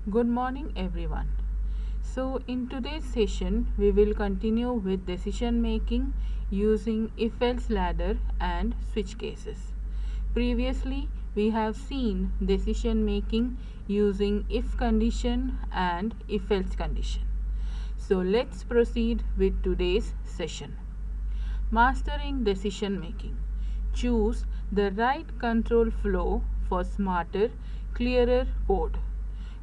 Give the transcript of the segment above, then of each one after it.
Good morning, everyone. So, in today's session, we will continue with decision making using if else ladder and switch cases. Previously, we have seen decision making using if condition and if else condition. So, let's proceed with today's session. Mastering decision making. Choose the right control flow for smarter, clearer code.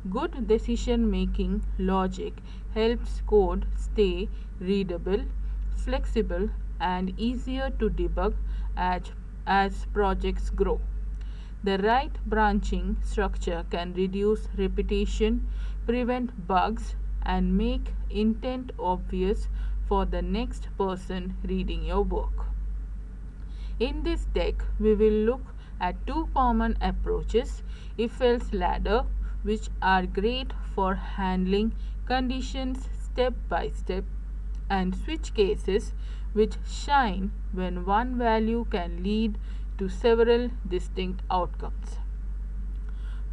Good decision making logic helps code stay readable, flexible, and easier to debug as projects grow. The right branching structure can reduce repetition, prevent bugs, and make intent obvious for the next person reading your work. In this deck, we will look at two common approaches, if-else ladder, which are great for handling conditions step by step, and switch cases, which shine when one value can lead to several distinct outcomes.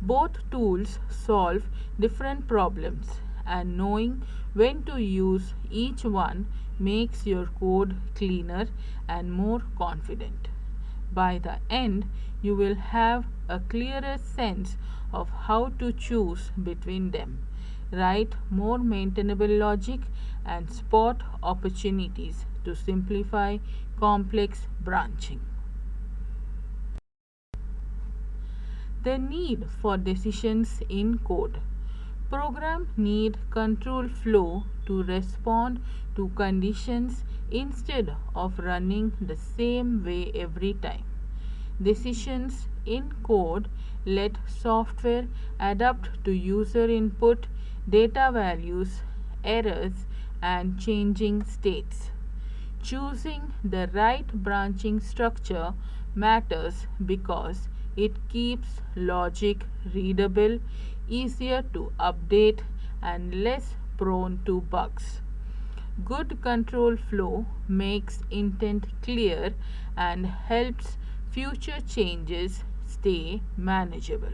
Both tools solve different problems, and knowing when to use each one makes your code cleaner and more confident. By the end, you will have a clearer sense of how to choose between them, write more maintainable logic, and spot opportunities to simplify complex branching. The need for decisions in code. Program need control flow to respond to conditions instead of running the same way every time. Decisions in code let software adapt to user input, data values, errors, and changing states. Choosing the right branching structure matters because it keeps logic readable, easier to update, and less prone to bugs. Good control flow makes intent clear and helps future changes stay manageable.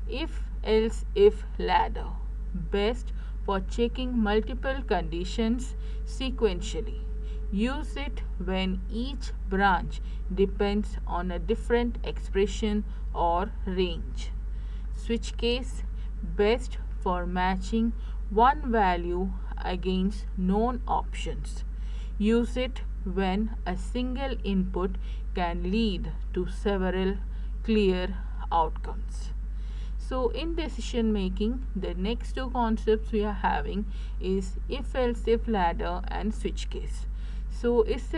If else if ladder, best for checking multiple conditions sequentially. Use it when each branch depends on a different expression or range. Switch case, best for matching one value against known options. Use it when a single input can lead to several clear outcomes. So in decision making, the next two concepts we are having is if else if ladder and switch case. So if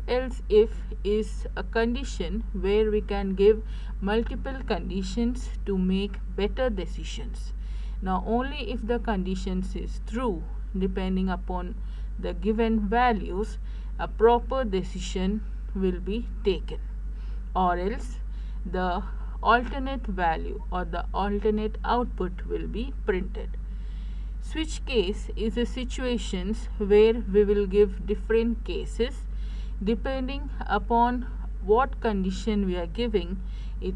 else if is a condition where we can give multiple conditions to make better decisions. Now only if the conditions is true, depending upon the given values, a proper decision will be taken, or else the alternate value or the alternate output will be printed. Switch case is a situations where we will give different cases depending upon what condition we are giving. It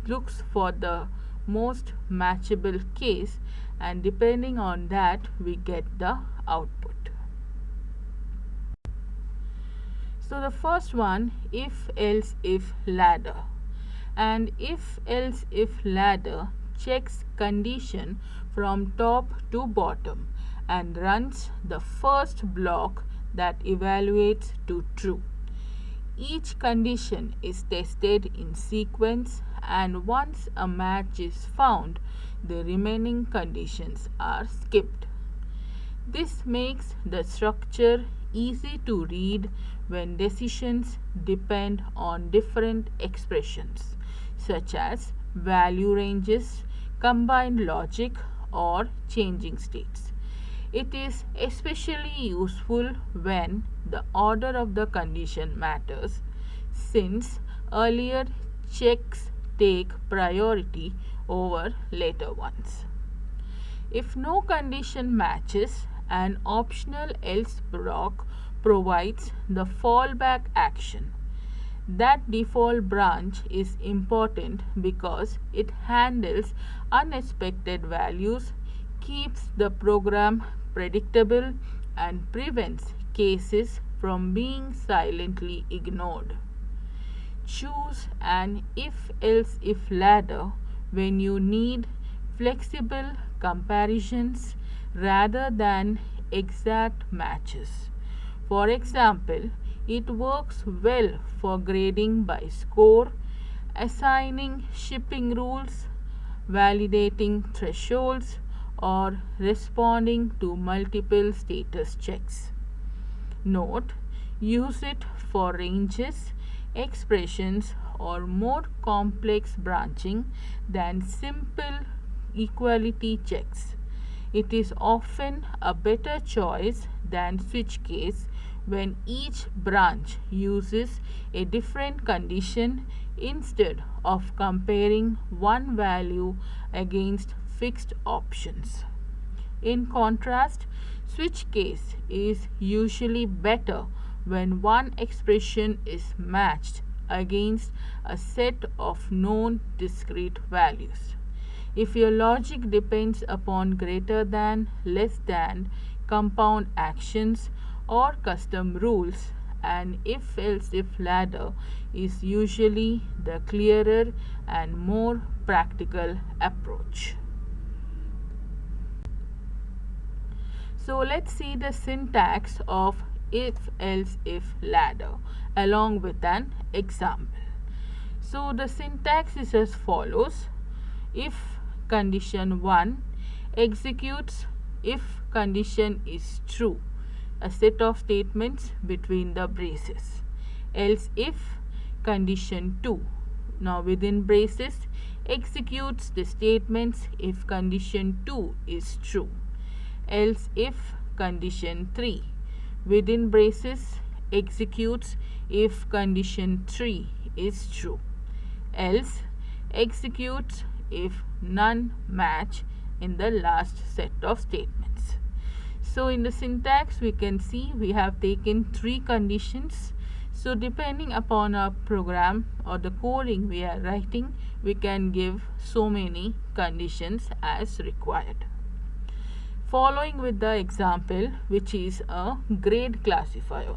looks for the most matchable case, and depending on that we get the output. So the first one, if else if ladder. And if else if ladder checks condition from top to bottom and runs the first block that evaluates to true. Each condition is tested in sequence, and once a match is found, the remaining conditions are skipped. This makes the structure easy to read when decisions depend on different expressions, such as value ranges, combined logic, or changing states. It is especially useful when the order of the condition matters, since earlier checks take priority over later ones. If no condition matches, an optional else block provides the fallback action. That default branch is important because it handles unexpected values, keeps the program predictable, and prevents cases from being silently ignored. Choose an if-else-if ladder when you need flexible comparisons rather than exact matches. For example, it works well for grading by score, assigning shipping rules, validating thresholds, or responding to multiple status checks. Note, use it for ranges, expressions, or more complex branching than simple equality checks. It is often a better choice than switch case when each branch uses a different condition instead of comparing one value against fixed options. In contrast, switch case is usually better when one expression is matched against a set of known discrete values. If your logic depends upon greater than, less than, compound actions, or custom rules, an if-else-if ladder is usually the clearer and more practical approach. So let's see the syntax of if-else-if ladder along with an example. So the syntax is as follows. If condition 1 executes if condition is true, a set of statements between the braces. Else if condition 2, now within braces, executes the statements if condition 2 is true. Else if condition 3, within braces, executes if condition 3 is true. Else executes if none match in the last set of statements. So in the syntax we can see we have taken 3 conditions. So depending upon our program or the coding we are writing, we can give so many conditions as required. Following with the example, which is a grade classifier.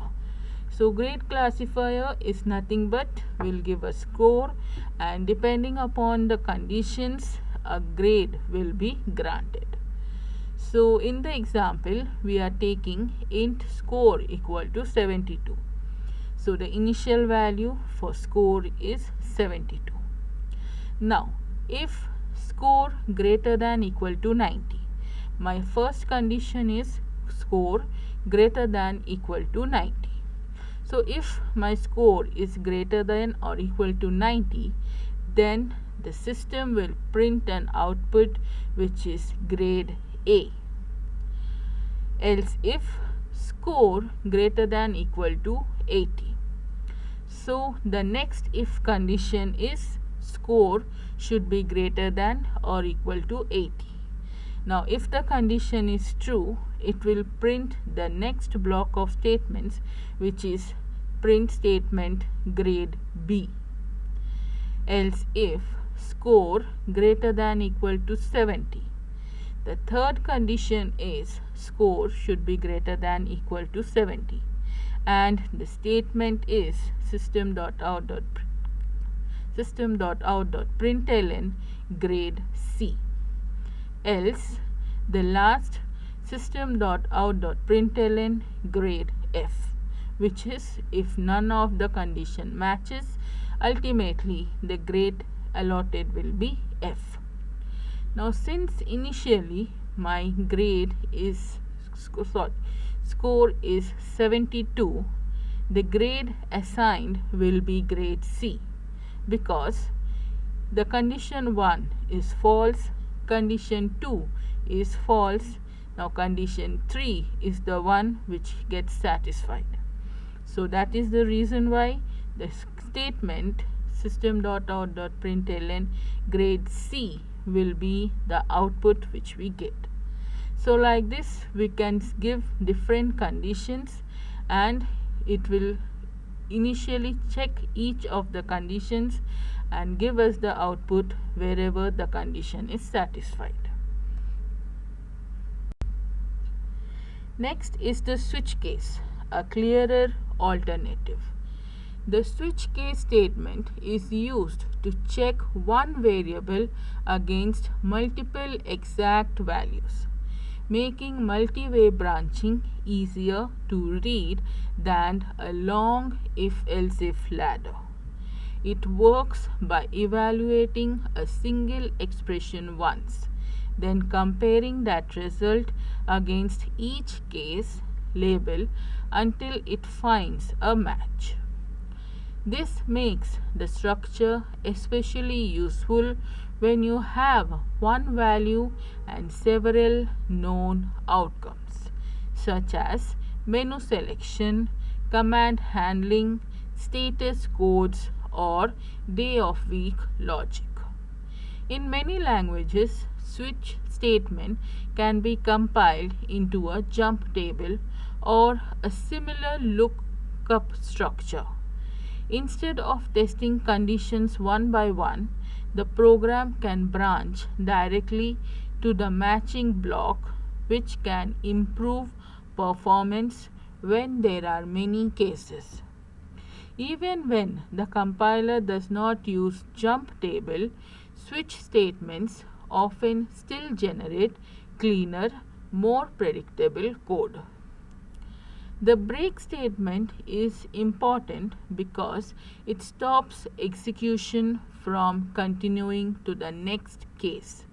So grade classifier is nothing but will give a score, and depending upon the conditions a grade will be granted. So in the example we are taking int score equal to 72. So the initial value for score is 72. Now if score greater than equal to 90, my first condition is score greater than equal to 90. So if my score is greater than or equal to 90, then the system will print an output which is grade A. Else if score greater than equal to 80. So the next if condition is score should be greater than or equal to 80. Now if the condition is true, it will print the next block of statements, which is print statement grade B. Else if score greater than equal to 70. The third condition is score should be greater than equal to 70, and the statement is system.out.println grade C. Else the last system.out.println grade F, which is if none of the condition matches, ultimately the grade allotted will be F. Now since initially my grade is score is 72, the grade assigned will be grade C, because the condition 1 is false, condition 2 is false. Now condition 3 is the one which gets satisfied. So that is the reason why the statement system.out.println grade C will be the output which we get. So like this we can give different conditions and it will initially check each of the conditions and give us the output wherever the condition is satisfied. Next is the switch case, a clearer alternative. The switch case statement is used to check one variable against multiple exact values, making multi-way branching easier to read than a long if-else-if ladder. It works by evaluating a single expression once, then comparing that result against each case label until it finds a match. This makes the structure especially useful when you have one value and several known outcomes, such as menu selection, command handling, status codes, or day of week logic. In many languages, switch statement can be compiled into a jump table or a similar lookup structure. Instead of testing conditions one by one, the program can branch directly to the matching block, which can improve performance when there are many cases. Even when the compiler does not use jump table, switch statements often still generate cleaner, more predictable code. The break statement is important because it stops execution from continuing to the next case.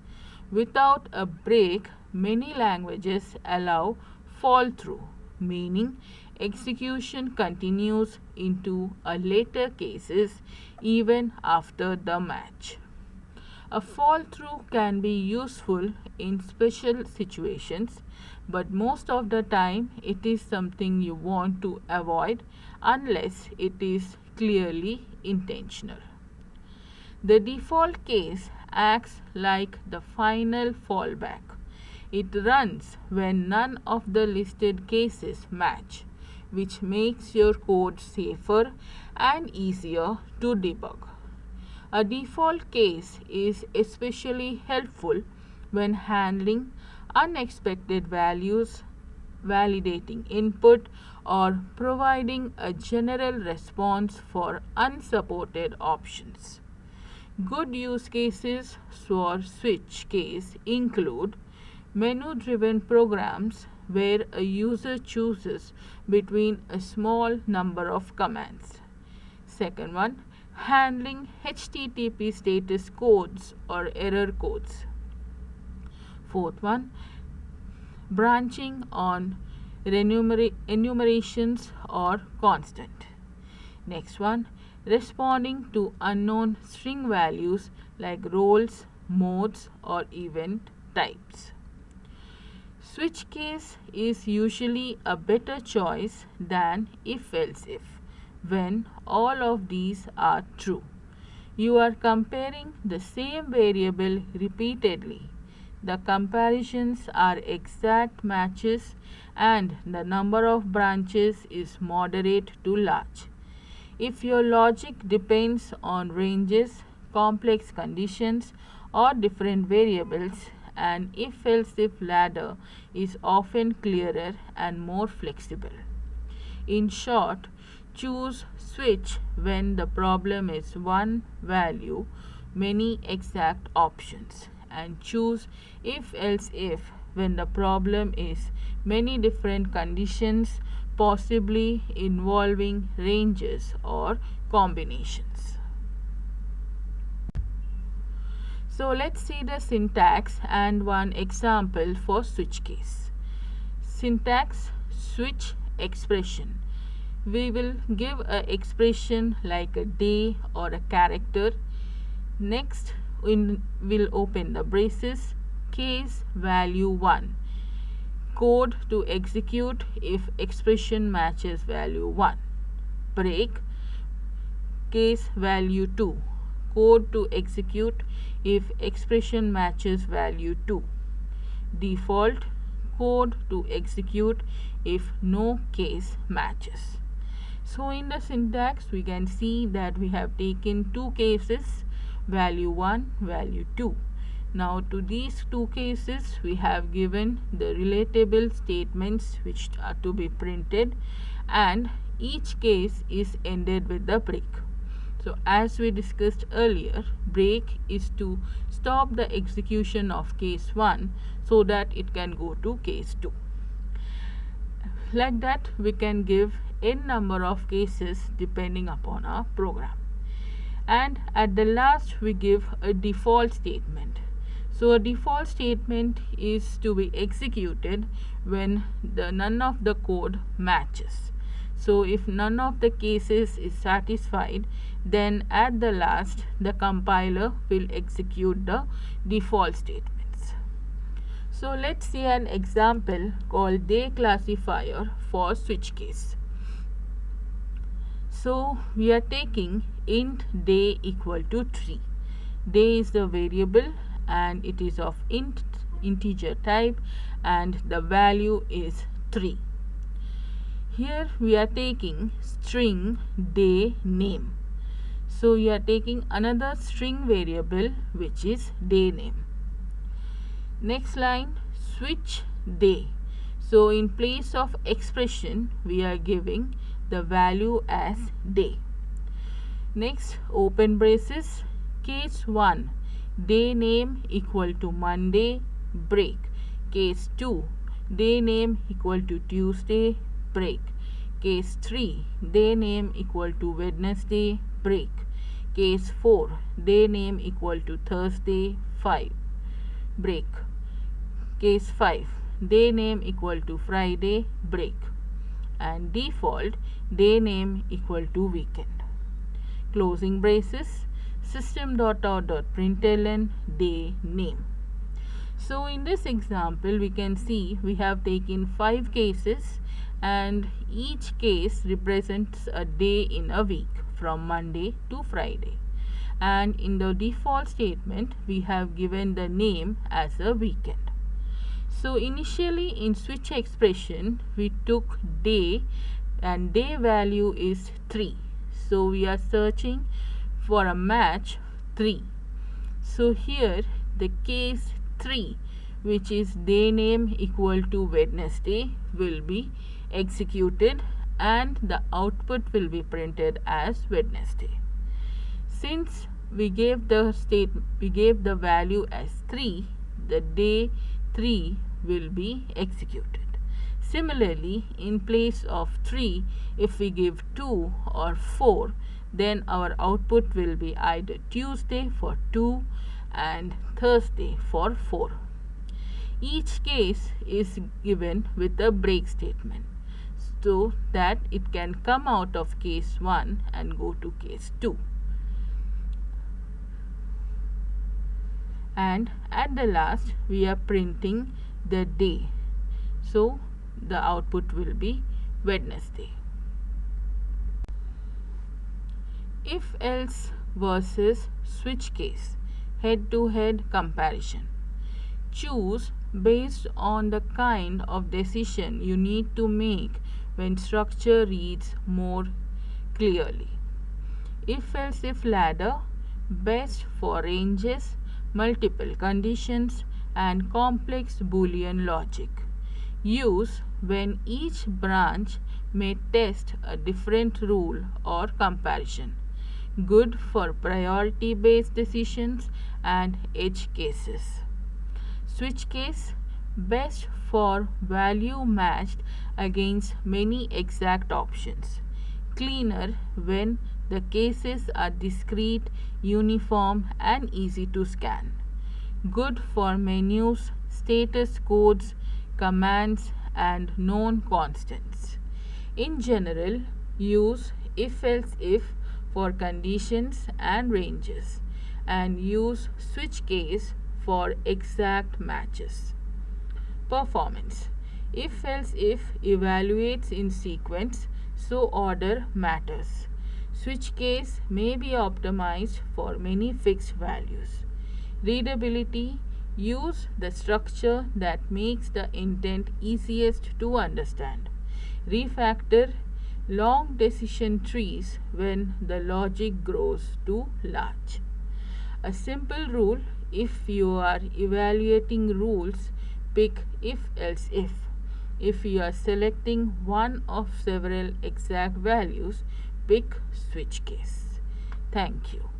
Without a break, many languages allow fall through, meaning execution continues into a later cases even after the match. A fall through can be useful in special situations, but most of the time it is something you want to avoid unless it is clearly intentional. The default case acts like the final fallback. It runs when none of the listed cases match, which makes your code safer and easier to debug. A default case is especially helpful when handling unexpected values, validating input, or providing a general response for unsupported options. Good use cases for switch case include menu-driven programs where a user chooses between a small number of commands. Second one, handling HTTP status codes or error codes. Fourth one, branching on enumerations or constant. Next one, responding to unknown string values like roles, modes, or event types. Switch case is usually a better choice than if-else-if when all of these are true. You are comparing the same variable repeatedly. The comparisons are exact matches and the number of branches is moderate to large. If your logic depends on ranges, complex conditions, or different variables, an if-else-if ladder is often clearer and more flexible. In short, choose switch when the problem is one value, many exact options, and choose if-else-if when the problem is many different conditions, possibly involving ranges or combinations. So let's see the syntax and one example for switch case. Syntax: switch expression. We will give an expression like a day or a character. Next, we'll open the braces, case value 1. Code to execute if expression matches value 1. Break, case value 2. Code to execute if expression matches value 2. Default, code to execute if no case matches. So in the syntax we can see that we have taken two cases, value 1, value 2. Now to these two cases we have given the relatable statements which are to be printed, and each case is ended with the break. So as we discussed earlier, break is to stop the execution of case 1 so that it can go to case 2. Like that we can give n number of cases depending upon our program. And at the last we give a default statement. So a default statement is to be executed when none of the code matches. So if none of the cases is satisfied, then at the last the compiler will execute the default statements. So let's see an example called day classifier for switch case. So we are taking int day equal to 3. Day is the variable and it is of integer type and the value is 3. Here we are taking string day name. So we are taking another string variable which is day name. Next line, switch day. So in place of expression we are giving the value as day. Next, open braces, case 1, day name equal to Monday, break. Case 2, day name equal to Tuesday, break. Case 3, day name equal to Wednesday, break. Case 4, day name equal to Thursday, 5, break. Case 5, day name equal to Friday, break. And default, day name equal to weekend. Closing braces, system.out.println day name. So in this example we can see we have taken 5 cases and each case represents a day in a week from Monday to Friday, and in the default statement we have given the name as a weekend. So initially in switch expression we took day and day value is 3. So we are searching for a match 3. So here the case 3, which is day name equal to Wednesday, will be executed and the output will be printed as Wednesday. Since we gave the value as 3, the day 3 will be executed. Similarly, in place of 3, if we give 2 or 4, then our output will be either Tuesday for 2 and Thursday for 4. Each case is given with a break statement so that it can come out of case 1 and go to case 2. And at the last we are printing the day. So the output will be Wednesday. If else versus switch case, head-to-head comparison. Choose based on the kind of decision you need to make when structure reads more clearly. If else if ladder, best for ranges, multiple conditions and complex Boolean logic. Use when each branch may test a different rule or comparison. Good for priority based decisions and edge cases. Switch case, best for value matched against many exact options. Cleaner when the cases are discrete, uniform and easy to scan. Good for menus, status codes, commands and known constants. In general, use if-else if for conditions and ranges, and use switch case for exact matches. Performance. If-else if evaluates in sequence, so order matters. Switch case may be optimized for many fixed values. Readability. Use the structure that makes the intent easiest to understand. Refactor. long decision trees when the logic grows too large. A simple rule: if you are evaluating rules, pick if else if. If you are selecting one of several exact values, pick switch case. Thank you.